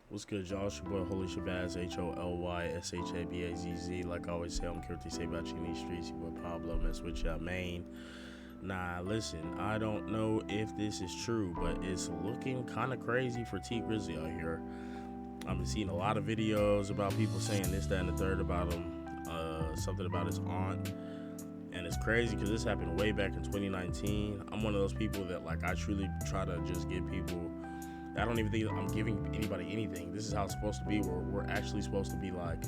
What's good, y'all? It's your boy Holy Shabazz, HOLYSHABAZZ. Like I always say, I'm care what they say about you in these streets. Your boy Pablo, mess with y'all, main. Nah, listen, I don't know if this is true, but it's looking kind of crazy for T Grizzley out here. I've been seeing a lot of videos about people saying this, that, and the third about him. Something about his aunt. And it's crazy because this happened way back in 2019. I'm one of those people that, like, I truly try to just give people... I don't even think I'm giving anybody anything. This is how it's supposed to be, where we're actually supposed to be like,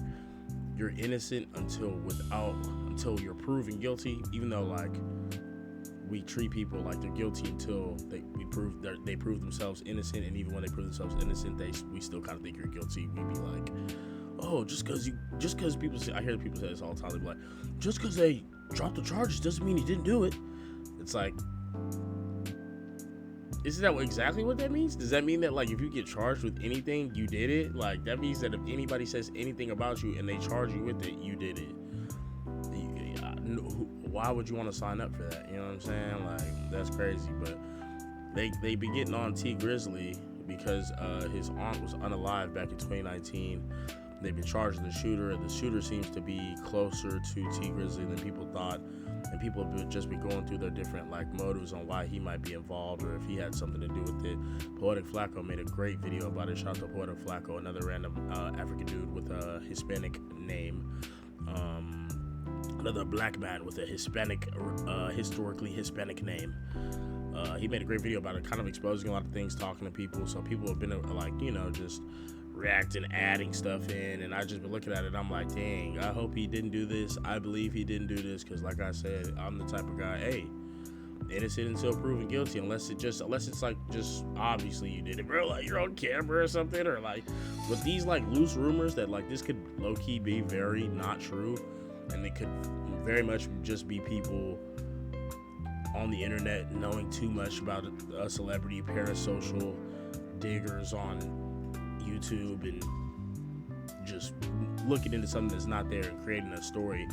you're innocent until you're proven guilty, even though, like, we treat people like they're guilty until they prove themselves innocent. And even when they prove themselves innocent, we still kind of think you're guilty. We be like, oh, just because people say, I hear people say this all the time, they be like, just because they dropped the charges doesn't mean he didn't do it. It's like, isn't that exactly what that means? Does that mean that, like, if you get charged with anything, you did it? Like, that means that if anybody says anything about you and they charge you with it, you did it. Why would you want to sign up for that? You know what I'm saying? Like, that's crazy. But they be getting on T Grizzley because his aunt was unalive back in 2019. They've been charging the shooter, and the shooter seems to be closer to T Grizzley than people thought. And people have just been going through their different, like, motives on why he might be involved or if he had something to do with it. Poetic Flacco made a great video about it. Shout out to Poetic Flacco, another random African dude with a Hispanic name. Another black man with a historically Hispanic name. He made a great video about it, kind of exposing a lot of things, talking to people. So people have been, like, you know, just reacting, adding stuff in, and I just been looking at it. I'm like, dang, I hope he didn't do this. I believe he didn't do this because, like I said, I'm the type of guy, hey, innocent until proven guilty, unless it's like just obviously you did it, bro, like you're on camera or something, or like with these like loose rumors that like this could low-key be very not true, and it could very much just be people on the internet knowing too much about a celebrity, parasocial diggers on YouTube and just looking into something that's not there and creating a story,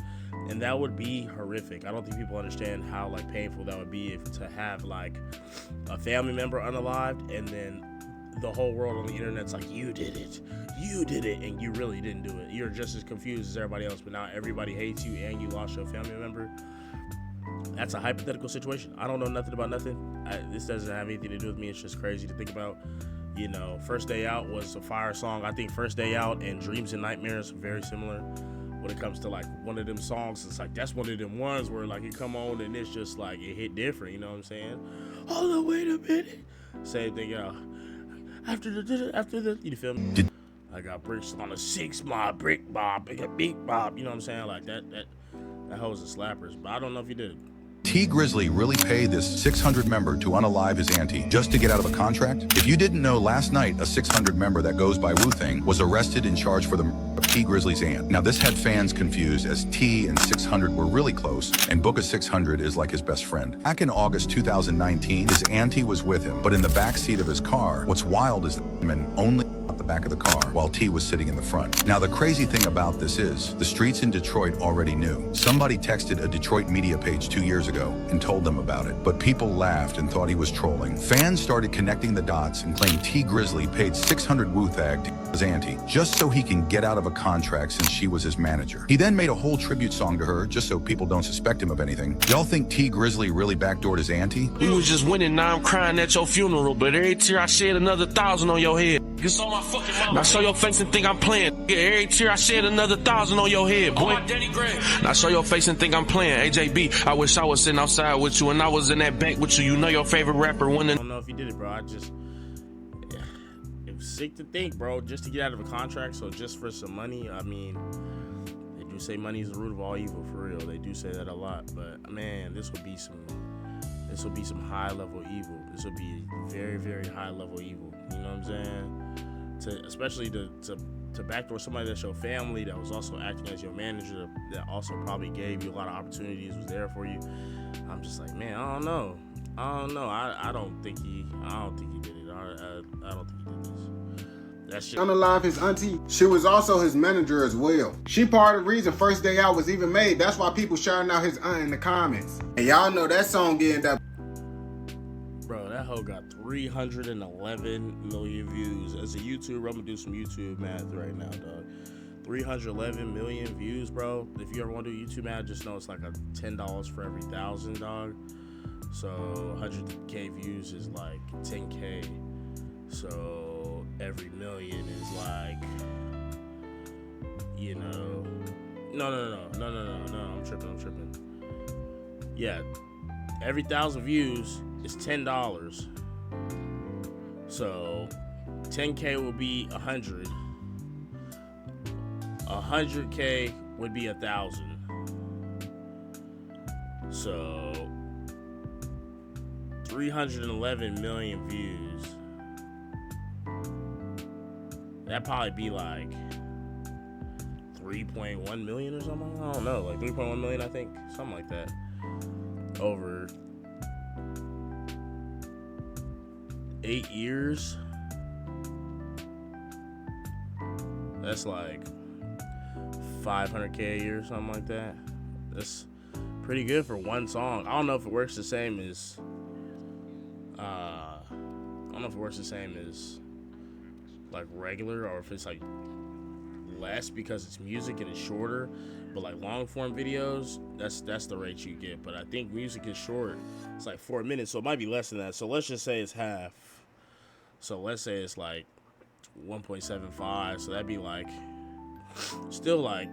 and that would be horrific. I don't think people understand how like painful that would be if to have like a family member unalived and then the whole world on the internet's like, you did it, and you really didn't do it. You're just as confused as everybody else, but now everybody hates you and you lost your family member. That's a hypothetical situation. I don't know nothing about nothing. This doesn't have anything to do with me. It's just crazy to think about. You know, First Day Out was a fire song. I think First Day Out and Dreams and Nightmares are very similar when it comes to like one of them songs. It's like that's one of them ones where like you come on and it's just like it hit different. You know what I'm saying? Hold on, wait a minute. Same thing, after the you feel me? I got bricks on a 6 mob, brick mob, a beat mob. You know what I'm saying? Like that hoes the slappers. But I don't know if you did. T Grizzley really paid this 600 member to unalive his auntie just to get out of a contract? If you didn't know, last night a 600 member that goes by Wu-Thing was arrested and charged for the murder of T Grizzley's aunt. Now this had fans confused as T and 600 were really close, and Book of 600 is like his best friend. Back in August 2019, his auntie was with him, but in the back seat of his car. What's wild is that women only the back of the car while T was sitting in the front. Now the crazy thing about this is the streets in Detroit already knew. Somebody texted a Detroit media page 2 years ago and told them about it, but people laughed and thought he was trolling. Fans started connecting the dots and claimed T Grizzley paid 600 Wu-Thag to his auntie just so he can get out of a contract since she was his manager. He then made a whole tribute song to her just so people don't suspect him of anything. Y'all think T Grizzley really backdoored his auntie? We was just winning, now I'm crying at your funeral, but every tear I shed another 1,000 on your head. It's on my fucking mouth. Now show your face and think I'm playing. Yeah, every tear I shed another 1,000 on your head, boy. Oh, Daddy Greg. Now show your face and think I'm playing. AJB, I wish I was sitting outside with you and I was in that bank with you. You know your favorite rapper winning. I don't know if he did it, bro. It was sick to think, bro, just to get out of a contract. So just for some money, I mean, they do say money is the root of all evil, for real. They do say that a lot, but man, this would be some high level evil. This would be very, very high level evil. You know what I'm saying? Especially to backdoor somebody that's your family, that was also acting as your manager, that also probably gave you a lot of opportunities, was there for you. I'm just like, man, I don't know. I don't think he did it. I don't think he did this. That shit. Unalive his auntie, she was also his manager as well. She part of the reason First Day Out was even made. That's why people shouting out his aunt in the comments. And y'all know that song getting that. Bro, that hoe got 311 million views. As a YouTuber, I'm gonna do some YouTube math right now, dog. 311 million views, bro. If you ever want to do YouTube math, just know it's like a $10 for every 1,000, dog. So 100K views is like 10K. So every million is like, you know, no, I'm tripping. Yeah, every 1,000 views is $10. So 10K will be 100. 100K would be 1,000. So 311 million views. That'd probably be like 3.1 million or something. I don't know, like 3.1 million, I think, something like that. Over 8 years. That's like 500K a year, something like that. That's pretty good for one song. I don't know if it works the same as like regular, or if it's like less because it's music and it's shorter. But like long form videos, that's the rate you get. But I think music is short. It's like 4 minutes, so it might be less than that. So let's just say it's half. So let's say it's like 1.75. So that'd be like still like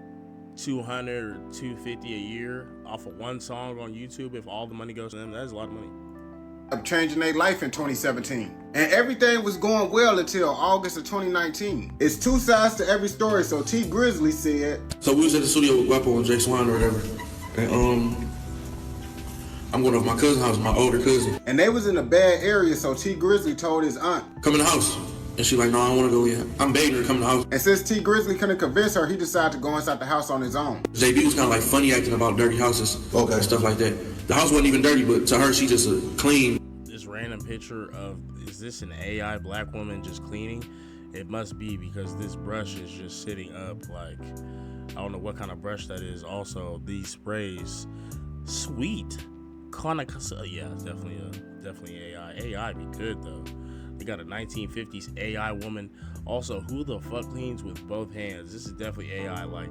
200 or 250 a year off of one song on YouTube. If all the money goes to them, that's a lot of money. Changing their life in 2017. And everything was going well until August of 2019. It's two sides to every story, so T Grizzley said. So we was at the studio with Guapo and Jay Swan or whatever. And I'm going over my cousin's house, my older cousin. And they was in a bad area, so T Grizzley told his aunt, come in the house. And she like, no, I don't want to go yet. I'm begging her to come in the house. And since T Grizzley couldn't convince her, he decided to go inside the house on his own. JB was kind of like funny acting about dirty houses. Okay. And stuff like that. The house wasn't even dirty, but to her, she just clean. This random picture of, is this an AI black woman just cleaning? It must be, because this brush is just sitting up. Like, I don't know what kind of brush that is. Also, these sprays, sweet. Yeah, it's definitely AI. AI be good though. They got a 1950s AI woman. Also, who the fuck cleans with both hands? This is definitely AI. Like,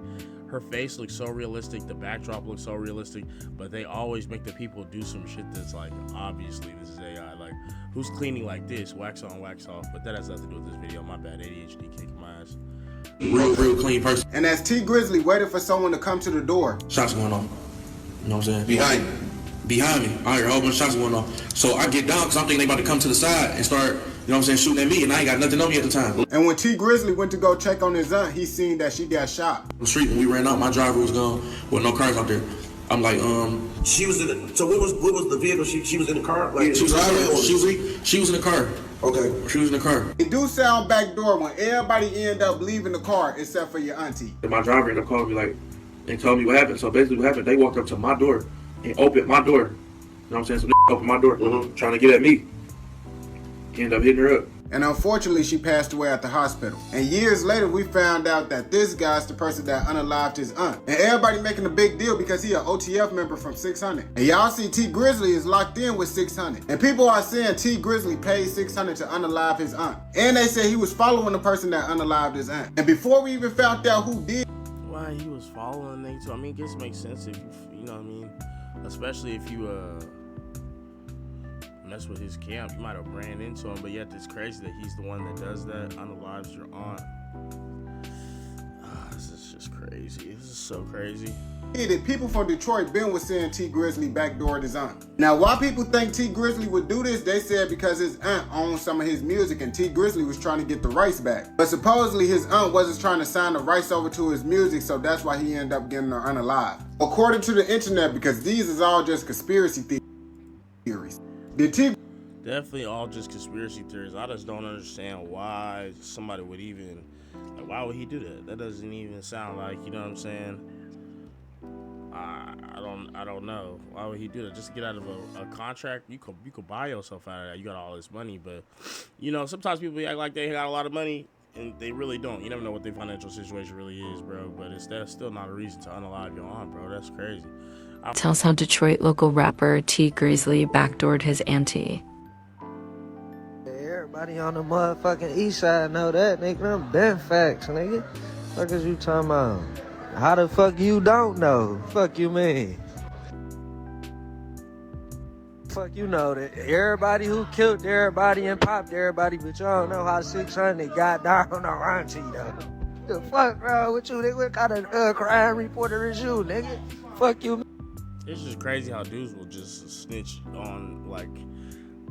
her face looks so realistic, the backdrop looks so realistic, but they always make the people do some shit that's like, obviously this is AI. Like, who's cleaning like this? Wax on, wax off. But that has nothing to do with this video. My bad, ADHD kicking my ass. Real clean person. And as T Grizzley waited for someone to come to the door, shots going on. You know what I'm saying? Behind me. I hear a whole bunch of shots going on. So I get down because I'm thinking they about to come to the side and start, you know what I'm saying, shooting at me, and I ain't got nothing on me at the time. And when T Grizzley went to go check on his aunt, he seen that she got shot. On the street, when we ran out, my driver was gone with no cars out there. I'm like, She was in the, so what was the vehicle? She was in the car? Like, she was in the car. Okay. She was in the car. It do sound backdoor when everybody end up leaving the car except for your auntie. And my driver ended up calling me like, and told me what happened. So basically what happened, they walked up to my door and opened my door. You know what I'm saying? So opened my door, trying to get at me. He ended up hitting her up. And unfortunately, she passed away at the hospital. And years later, we found out that this guy's the person that unalived his aunt. And everybody making a big deal because he an OTF member from 600. And y'all see T Grizzley is locked in with 600. And people are saying T Grizzley paid 600 to unalive his aunt. And they say he was following the person that unalived his aunt. And before we even found out who did, why he was following them too. I mean, it just makes sense if you know what I mean? Especially if you mess with his camp, you might have ran into him, but yet it's crazy that he's the one that does that, unalives your aunt. This is just crazy. This is so crazy. People from Detroit been with saying T Grizzley backdoored his aunt. Now, why people think T Grizzley would do this, they said because his aunt owned some of his music and T Grizzley was trying to get the rights back. But supposedly his aunt wasn't trying to sign the rights over to his music, so that's why he ended up getting her unalived. According to the internet, because these is all just conspiracy theories. Definitely all just conspiracy theories. I just don't understand why somebody would even, like, why would he do that? That doesn't even sound like, you know what I'm saying? I don't know. Why would he do that? Just to get out of a contract? You could buy yourself out of that. You got all this money, but you know, sometimes people act like they got a lot of money and they really don't. You never know what their financial situation really is, bro. But that's still not a reason to unalive your aunt, bro. That's crazy. Tells how Detroit local rapper T Grizzley backdoored his auntie. Everybody on the motherfucking east side know that, nigga. Them been facts, nigga. Fuck is you talking about? How the fuck you don't know? Fuck you mean? Fuck you know that everybody who killed everybody and popped everybody, but y'all don't know how 600 got down on Auntie though. The fuck wrong with you, nigga? What kind of crime reporter is you, nigga? Fuck you. It's just crazy how dudes will just snitch on, like,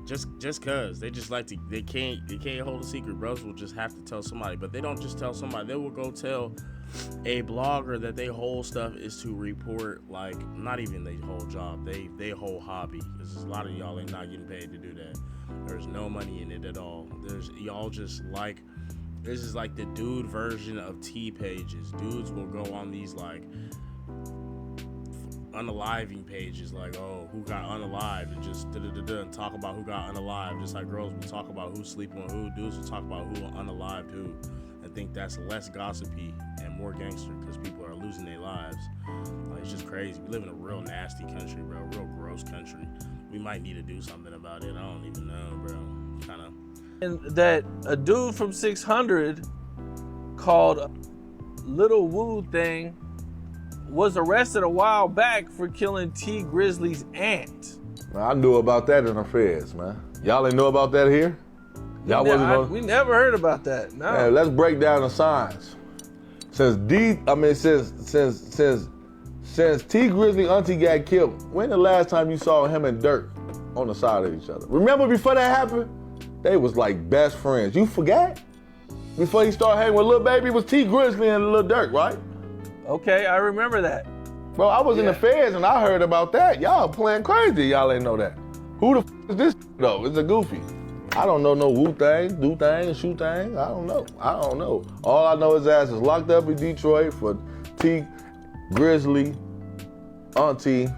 just cause they just like to, they can't hold a secret. Bros will just have to tell somebody, but they don't just tell somebody. They will go tell a blogger that their whole stuff is to report, like, not even their whole job, they whole hobby. Because a lot of y'all ain't not getting paid to do that. There's no money in it at all. Y'all just like, this is like the dude version of T pages. Dudes will go on these like unaliving pages, like, oh, who got unalived, and just and talk about who got unalived, just like girls will talk about who's sleeping with who, dudes will talk about who unalived who, and think that's less gossipy and more gangster because people are losing their lives. Like, it's just crazy. We live in a real nasty country, bro, real gross country. We might need to do something about it. I don't even know, bro. Kind of. And that a dude from 600 called Little Woo Thing was arrested a while back for killing T Grizzly's aunt. I knew about that in the feds, man. Y'all ain't know about that here? Y'all We never heard about that. No. Man, let's break down the signs. Since T Grizzly auntie got killed, when the last time you saw him and Dirk on the side of each other? Remember before that happened? They was like best friends. You forgot? Before he started hanging with Lil Baby, it was T Grizzly and Lil Dirk, right? Okay, I remember that. Bro, I was in the feds and I heard about that. Y'all playing crazy. Y'all ain't know that. Who the f is this though? It's a goofy. I don't know no Wu thing, do thing, shoe thing. I don't know. All I know his ass is locked up in Detroit for T Grizzly auntie.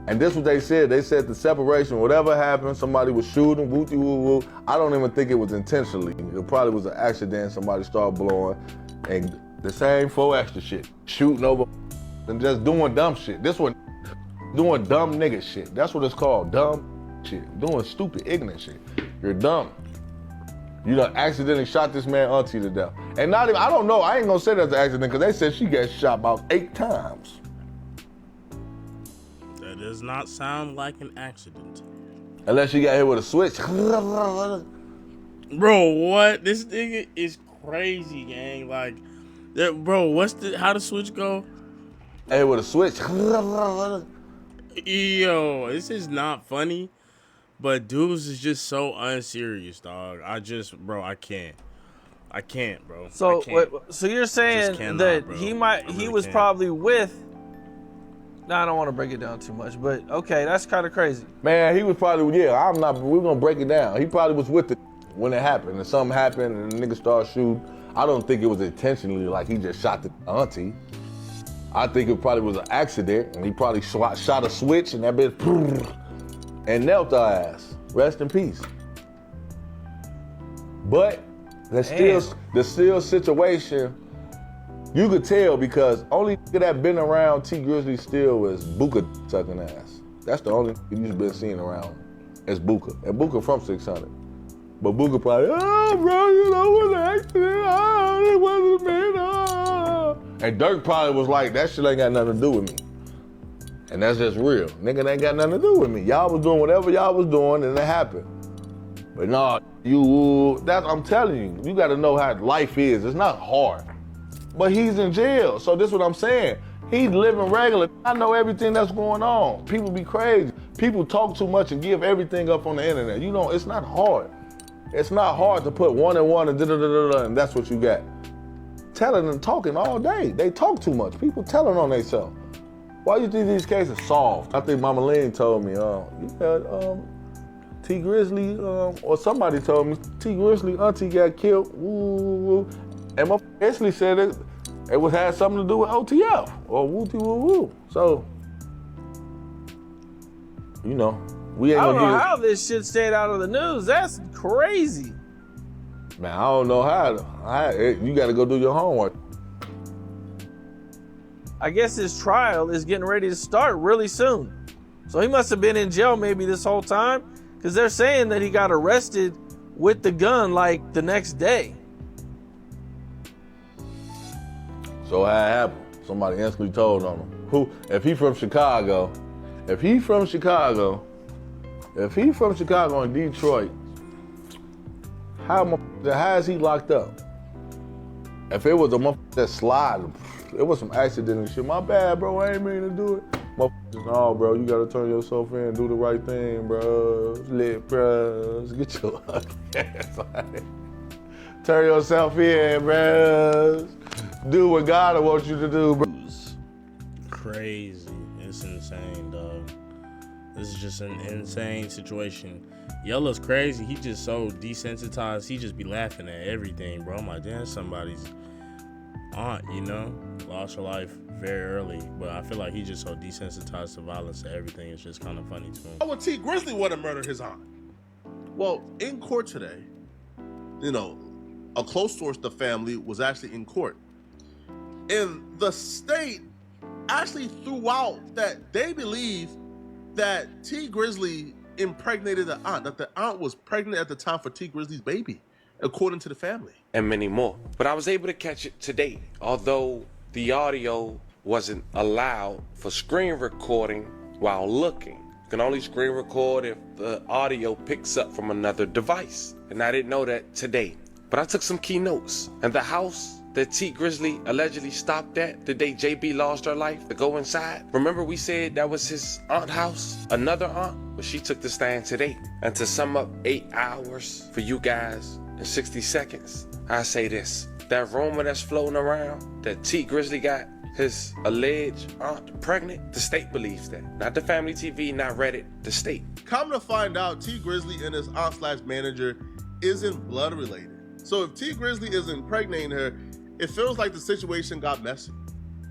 And this what they said. They said the separation, whatever happened, somebody was shooting, wooty woo woo. I don't even think it was intentionally. It probably was an accident. Somebody started blowing, and the same 4 extra shit, shooting over and just doing dumb shit. This one, doing dumb nigga shit. That's what it's called, dumb shit. Doing stupid, ignorant shit. You're dumb. You done accidentally shot this man auntie to death. And not even, I don't know, I ain't gonna say that's an accident because they said she got shot about 8 times. That does not sound like an accident. Unless she got hit with a switch. Bro, what? This nigga is crazy, gang. Like, bro, how the switch go? Hit with a switch. Yo, this is not funny, but dudes is just so unserious, dog. I can't, bro. So, I can't. so you're saying cannot, that bro. he was probably with. No, I don't want to break it down too much, but okay, that's kind of crazy. Man, he was probably, we're gonna break it down. He probably was with it when it happened, and something happened, and the nigga started shooting. I don't think it was intentionally, like he just shot the auntie. I think it probably was an accident, and he probably shot a switch, and that bitch, and knelt our ass. Rest in peace. But the still situation, you could tell because only nigga that been around T Grizzly still was Booker sucking ass. That's the only nigga you've been seeing around is Booker. And Booker from 600. But Booker probably, oh, bro, you know, it was an accident. Oh, it wasn't me. Oh. And Dirk probably was like, that shit ain't got nothing to do with me. And that's just real. Nigga ain't got nothing to do with me. Y'all was doing whatever y'all was doing and it happened. But no, I'm telling you, you got to know how life is. It's not hard. But he's in jail, so this is what I'm saying. He's living regular. I know everything that's going on. People be crazy. People talk too much and give everything up on the internet. You know, it's not hard. It's not hard to put 1 and 1 and da-da-da-da-da, and that's what you got. Telling and talking all day. They talk too much. People telling on themselves. Why do you think these cases solved? I think Mama Lynn told me, T Grizzly, or somebody told me, T Grizzly auntie got killed. Woo. And my basically said it had something to do with OTF or wooty woo woo. So, you know, we ain't I gonna don't know how this shit stayed out of the news. That's crazy. Man, I don't know how. You got to go do your homework. I guess his trial is getting ready to start really soon. So he must have been in jail maybe this whole time because they're saying that he got arrested with the gun like the next day. So what happened? Somebody instantly told on him. Who, if he from Chicago and Detroit, how is he locked up? If it was a motherfucker that slide, it was some accident and shit. My bad, bro, I ain't mean to do it. Motherfuckers, no, bro, you gotta turn yourself in, do the right thing, bro. Lit, bro. Get your ugly ass out. Turn yourself in, bro. Do what God wants you to do, bro. Crazy. It's insane, dog. This is just an insane situation. Yellow's crazy. He just so desensitized. He just be laughing at everything, bro. I'm like, damn, somebody's aunt, you know, lost her life very early. But I feel like he's just so desensitized to violence and everything. It's just kind of funny to him. Why would T Grizzley want to murder his aunt? Well, in court today, you know, a close source to the family was actually in court. And the state actually threw out that they believe that T Grizzley impregnated the aunt, that the aunt was pregnant at the time for T Grizzley's baby, according to the family. And many more. But I was able to catch it today, although the audio wasn't allowed for screen recording while looking. You can only screen record if the audio picks up from another device. And I didn't know that today. But I took some key notes. And the house that T Grizzley allegedly stopped at the day JB lost her life to go inside. Remember we said that was his aunt's house? Another aunt? Well, she took the stand today. And to sum up 8 hours for you guys in 60 seconds, I say this. That rumor that's floating around that T Grizzley got his alleged aunt pregnant, the state believes that. Not the family TV, not Reddit, the state. Come to find out, T Grizzley and his aunt/manager isn't blood related. So if T Grizzley is impregnating her, it feels like the situation got messy.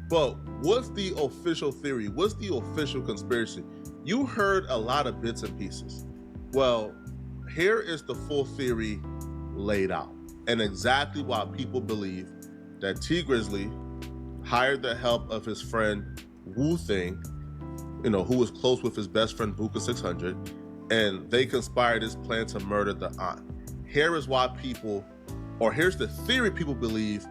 But what's the official theory? What's the official conspiracy? You heard a lot of bits and pieces. Well, here is the full theory laid out, and exactly why people believe that T Grizzley hired the help of his friend Wu Thing, you know, who was close with his best friend Buka 600, and they conspired this plan to murder the aunt. Here is why people, or here's the theory people believe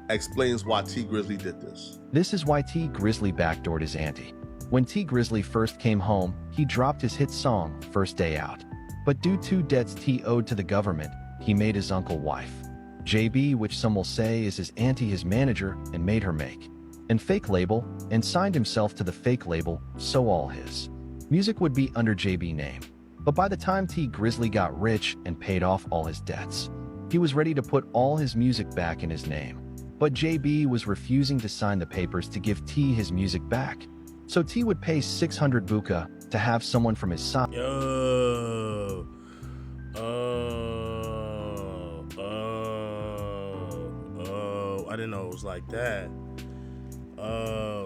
explains why T Grizzley did this. This is why T Grizzley backdoored his auntie. When T Grizzley first came home, he dropped his hit song, First Day Out. But due to debts T owed to the government, he made his uncle wife, JB, which some will say is his auntie, his manager, and made her make an fake label, and signed himself to the fake label, so all his music would be under JB name. But by the time T Grizzley got rich and paid off all his debts, he was ready to put all his music back in his name. But JB was refusing to sign the papers to give T his music back. So T would pay 600 buka to have someone from his side. I didn't know it was like that.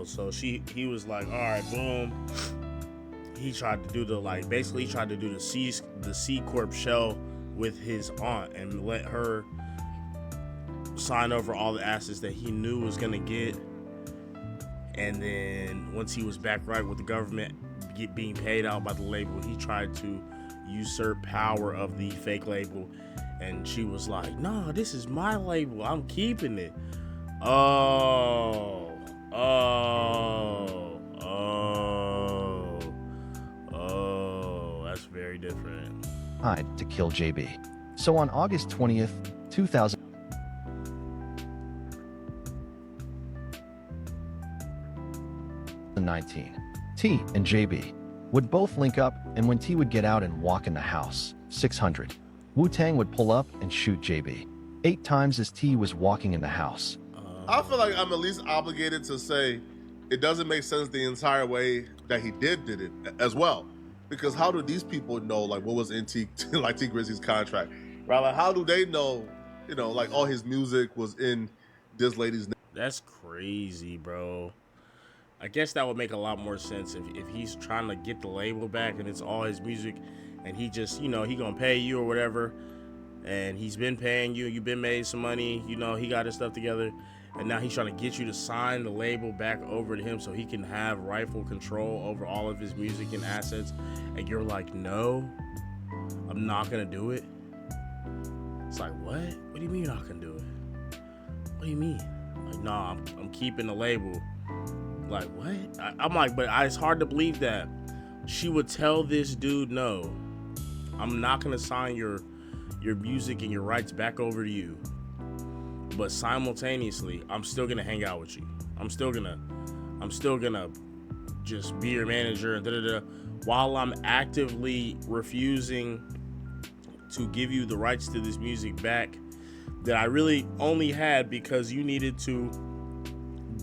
So he was like, all right, boom. He tried to do basically he tried to do the C Corp shell with his aunt and let her sign over all the assets that he knew was gonna get. And then once he was back right with the government being paid out by the label, he tried to usurp power of the fake label. And she was like, no, this is my label, I'm keeping it. Oh, that's very different. To kill JB. So on August 20th, 2019, T and JB would both link up, and when T would get out and walk in the house, 600, Wu-Tang would pull up and shoot JB 8 times as T was walking in the house. I feel like I'm at least obligated to say it doesn't make sense the entire way that he did it as well. Because how do these people know like what was in T Grizzly's contract? Right? Like how do they know, you know, like all his music was in this lady's name? That's crazy, bro. I guess that would make a lot more sense if he's trying to get the label back and it's all his music and he just, you know, he gonna pay you or whatever, and he's been paying you, you've been made some money, you know, he got his stuff together, and now he's trying to get you to sign the label back over to him so he can have rightful control over all of his music and assets, and you're like, no, I'm not gonna do it. It's like, what? What do you mean you're not gonna do it? What do you mean? Like, nah, I'm keeping the label. Like, what? I'm like, but it's hard to believe that she would tell this dude, no, I'm not gonna sign your music and your rights back over to you. But simultaneously, I'm still gonna hang out with you. I'm still gonna just be your manager and while I'm actively refusing to give you the rights to this music back that I really only had because you needed to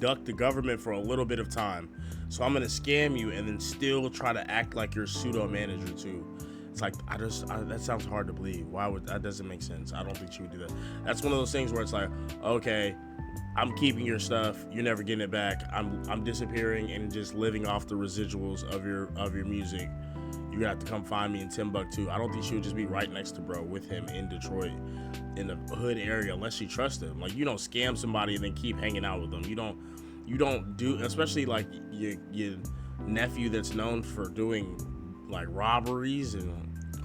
duck the government for a little bit of time. So I'm gonna scam you and then still try to act like your pseudo manager too. It's like, that sounds hard to believe. That doesn't make sense. I don't think she would do that. That's one of those things where it's like, okay, I'm keeping your stuff, you're never getting it back. I'm disappearing and just living off the residuals of your music. You're gonna have to come find me in Timbuktu. I don't think she would just be right next to bro with him in Detroit, in the hood area, unless she trusts him. Like, you don't scam somebody and then keep hanging out with them. You don't do, especially like your nephew that's known for doing like robberies and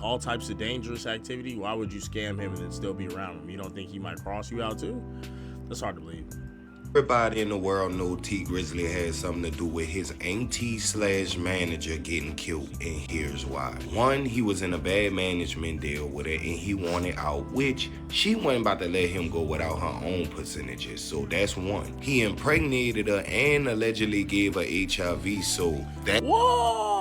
all types of dangerous activity. Why would you scam him and then still be around him? You don't think he might cross you out too? That's hard to believe. Everybody in the world know T Grizzly had something to do with his auntie/manager getting killed, and here's why. One, he was in a bad management deal with her and he wanted out, which she wasn't about to let him go without her own percentages, so that's one. He impregnated her and allegedly gave her HIV, so that— Whoa!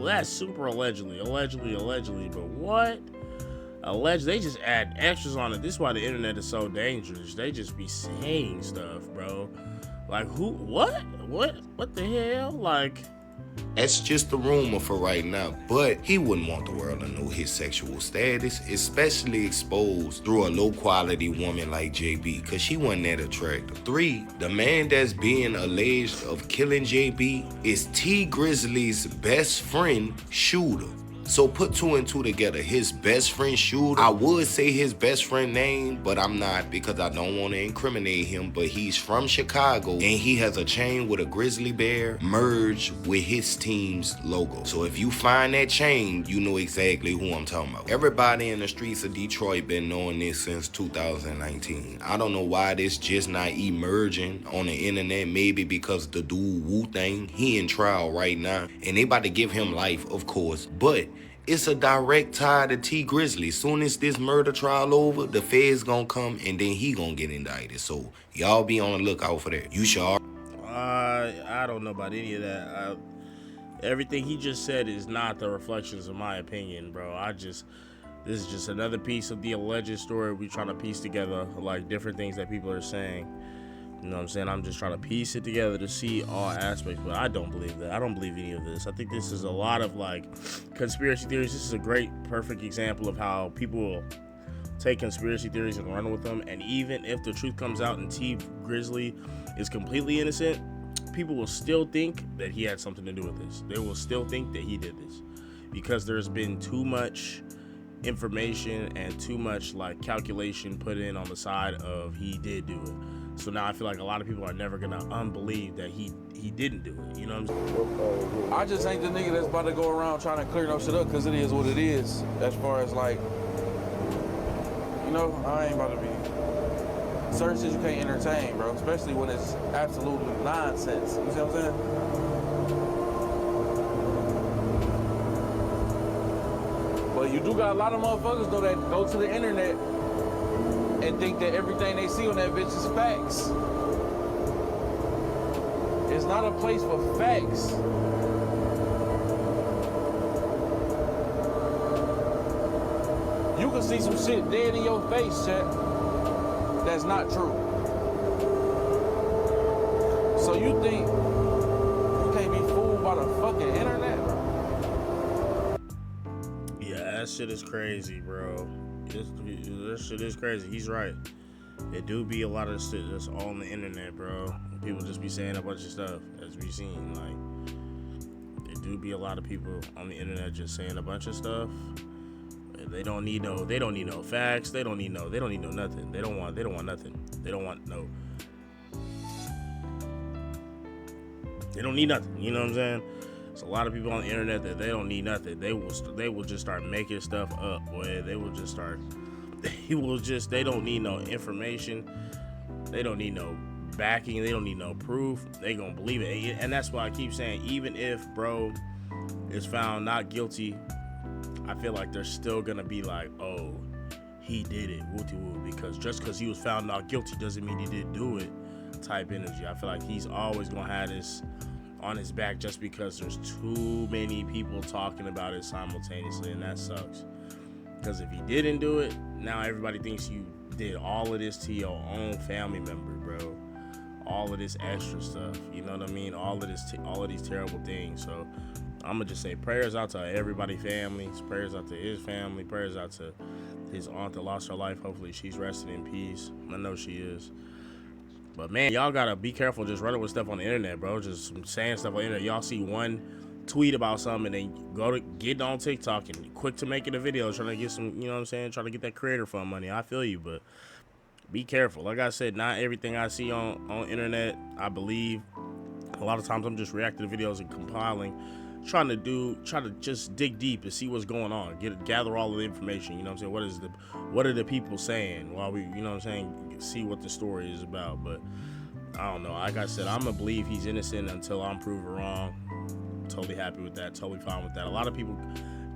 That's super allegedly, but what? They just add extras on it. This is why the internet is so dangerous. They just be saying stuff, bro. Like, who? What the hell? Like, that's just a rumor for right now, but he wouldn't want the world to know his sexual status, especially exposed through a low-quality woman like JB, because she wasn't that attractive. 3, the man that's being alleged of killing JB is T Grizzly's best friend, Shooter. So put 2 and 2 together. His best friend Shooter, I would say his best friend name, but I'm not because I don't want to incriminate him, but he's from Chicago and he has a chain with a grizzly bear merged with his team's logo. So if you find that chain, you know exactly who I'm talking about. Everybody in the streets of Detroit been knowing this since 2019. I don't know why this just not emerging on the internet. Maybe because the dude Wu-Tang, he in trial right now and they about to give him life, of course, but it's a direct tie to T Grizzly. Soon as this murder trial over, the feds gonna come and then he gonna get indicted. So y'all be on the lookout for that. You sure? I don't know about any of that. Everything he just said is not the reflections of my opinion, bro. This is just another piece of the alleged story we trying to piece together, like different things that people are saying. You know what I'm saying? I'm just trying to piece it together to see all aspects, but I don't believe that. I don't believe any of this. I think this is a lot of like conspiracy theories. This is a great, perfect example of how people will take conspiracy theories and run with them. And even if the truth comes out and T Grizzly is completely innocent, people will still think that he had something to do with this. They will still think that he did this because there's been too much information and too much like calculation put in on the side of he did do it. So now I feel like a lot of people are never gonna unbelieve that he didn't do it. You know what I'm saying? I just ain't the nigga that's about to go around trying to clear no shit up because it is what it is. As far as like, you know, I ain't about to be. Certain shit you can't entertain, bro. Especially when it's absolutely nonsense. You see what I'm saying? But you do got a lot of motherfuckers though that go to the internet and think that everything they see on that bitch is facts. It's not a place for facts. You can see some shit dead in your face, chat, that's not true. So you think you can't be fooled by the fucking internet, bro? Yeah, that shit is crazy, bro. This shit is crazy. He's right. There do be a lot of shit that's all on the internet, bro. People just be saying a bunch of stuff, as we seen. Like, there do be a lot of people on the internet just saying a bunch of stuff. They don't need no facts. They don't need no nothing. They don't want nothing. They don't need nothing. You know what I'm saying? There's a lot of people on the internet that they don't need nothing. They will just start making stuff up, boy. They will just start he will just, they don't need no information. They don't need no backing. They don't need no proof. They gonna believe it. And that's why I keep saying, even if bro is found not guilty, I feel like they're still gonna be like, oh, he did it, woo-woo, because just because he was found not guilty doesn't mean he didn't do it type energy. I feel like he's always gonna have this on his back just because there's too many people talking about it simultaneously, and that sucks. Because if he didn't do it, now everybody thinks you did all of this to your own family member, bro. All of this extra stuff, you know what I mean? All of these terrible things. So I'm gonna just say prayers out to everybody, families. Prayers out to his family. Prayers out to his aunt that lost her life. Hopefully she's resting in peace. I know she is. But man, y'all gotta be careful just running with stuff on the internet, bro. Just saying stuff on the internet. Y'all see one tweet about something and then go to get on TikTok and quick to making a video trying to get some, you know what I'm saying, trying to get that creator fund money. I feel you, but be careful. Like I said, not everything I see on internet I believe. A lot of times I'm just reacting to videos and compiling, trying to just dig deep and see what's going on, gather all of the information, you know what I'm saying? What are the people saying while we, you know what I'm saying, see what the story is about. But I don't know. Like I said, I'm gonna believe he's innocent until I'm proven wrong. Totally happy with that, totally fine with that. A lot of people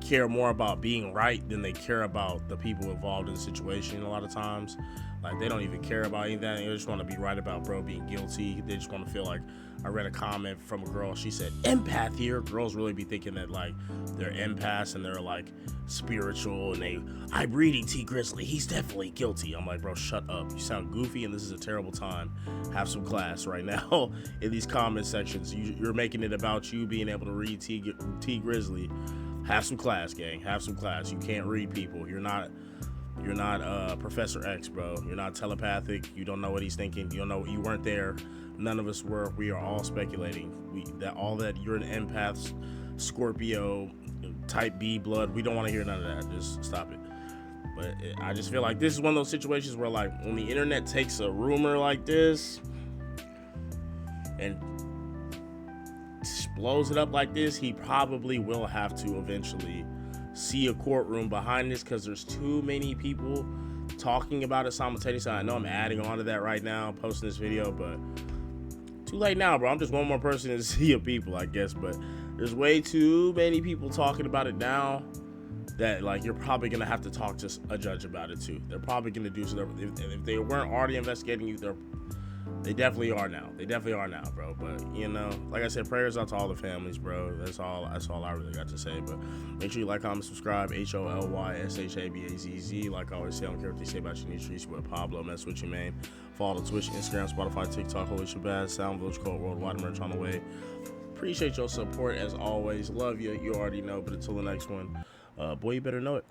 care more about being right than they care about the people involved in the situation. A lot of times, like, they don't even care about anything. They just want to be right about bro being guilty. They just want to feel like, I read a comment from a girl, she said empath here. Girls really be thinking that like they're empaths and they're like spiritual, and I'm reading T Grizzly, he's definitely guilty. I'm like, bro, shut up, you sound goofy and this is a terrible time. Have some class right now in these comment sections. You're making it about you being able to read T Grizzly. Have some class, gang. Have some class. You can't read people. You're not Professor X, bro. You're not telepathic. You don't know what he's thinking. You don't know. You weren't there. None of us were. We are all speculating. That you're an empath, Scorpio, type B blood. We don't want to hear none of that. Just stop it. But I just feel like this is one of those situations where, like, when the internet takes a rumor like this and blows it up like this, he probably will have to eventually see a courtroom behind this, because there's too many people talking about it simultaneously. I know I'm adding on to that right now, posting this video, but too late now, bro. I'm just one more person in the sea of people, I guess. But there's way too many people talking about it now that, like, you're probably gonna have to talk to a judge about it too. They're probably gonna do so. If they weren't already investigating you, they definitely are now. They definitely are now, bro. But, you know, like I said, prayers out to all the families, bro. That's all I really got to say. But make sure you like, comment, subscribe. HOLYSHABAZZ. Like I always say, I don't care what they say about you in the streets. With Pablo, mess with you, man. Follow Twitch, Instagram, Spotify, TikTok, Holy Shabazz, Sound Village Code, Worldwide Merch on the way. Appreciate your support as always. Love you. You already know. But until the next one, boy, you better know it.